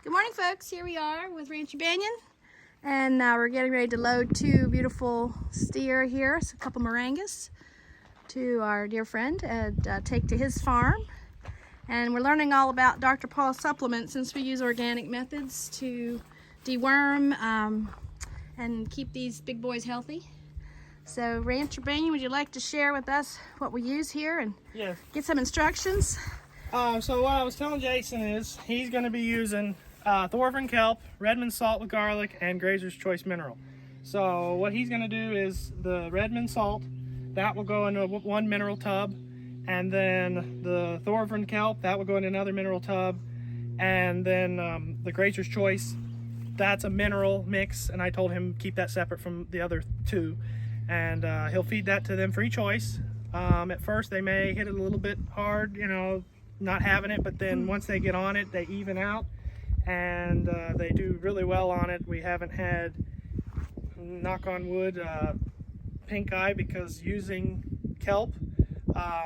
Good morning, folks. Here we are with Rancher Banyon, and we're getting ready to load two beautiful steer here, so a couple Morangas, to our dear friend and take to his farm. And we're learning all about Dr. Paul's supplements since we use organic methods to deworm and keep these big boys healthy. So Rancher Banyon, would you like to share with us what we use here and get some instructions? So what I was telling Jason is he's going to be using Thorvin Kelp, Redmond Salt with garlic, and Grazer's Choice Mineral. So what he's going to do is the Redmond Salt, that will go into one mineral tub, and then the Thorvin Kelp, that will go in another mineral tub, and then the Grazer's Choice, that's a mineral mix, and I told him keep that separate from the other two, and he'll feed that to them free choice. At first they may hit it a little bit hard, you know, not having it, but then once they get on it, they even out, and they do really well on it. We haven't had, knock on wood, pink eye because using kelp.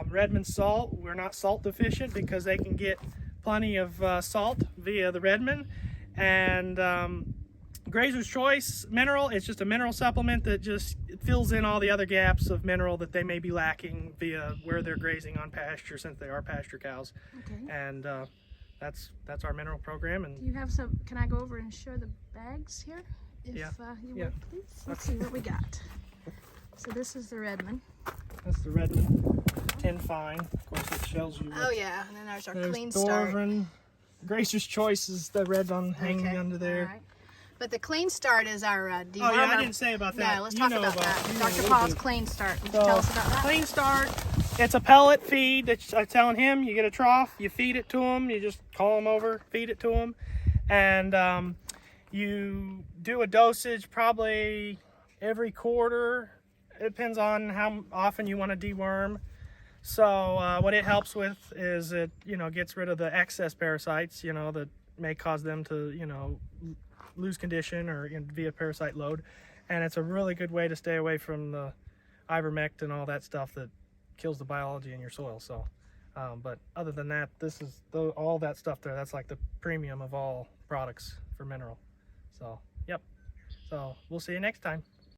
Redmond salt, we're not salt deficient because they can get plenty of salt via the Redmond. And Grazer's Choice Mineral, it's just a mineral supplement that just fills in all the other gaps of mineral that they may be lacking via where they're grazing on pasture, since they are pasture cows. Okay. And that's our mineral program. And do you have some? Can I go over and show the bags here? If you would, please. Let's see what we got. So this is the Redmond. That's the Redmond 10 fine. Of course, it shows you. Oh yeah, and then there's our Clean Thorvin. Grazer's Choice is the red one hanging under there. All right. But the Clean Start is our dewormer. Oh yeah, I didn't say about that. No, let's talk about that. Dr. Paul's Clean Start. Would you tell us about that? Clean Start, it's a pellet feed that I'm telling him. You get a trough, you feed it to him, you just call him over, feed it to him, and you do a dosage probably every quarter. It depends on how often you want to deworm. So what it helps with is it, gets rid of the excess parasites, that may cause them to, lose condition or via parasite load. And it's a really good way to stay away from the ivermectin and all that stuff that kills the biology in your soil. So, but other than that, this is all that stuff there. That's like the premium of all products for mineral. So, yep. So we'll see you next time.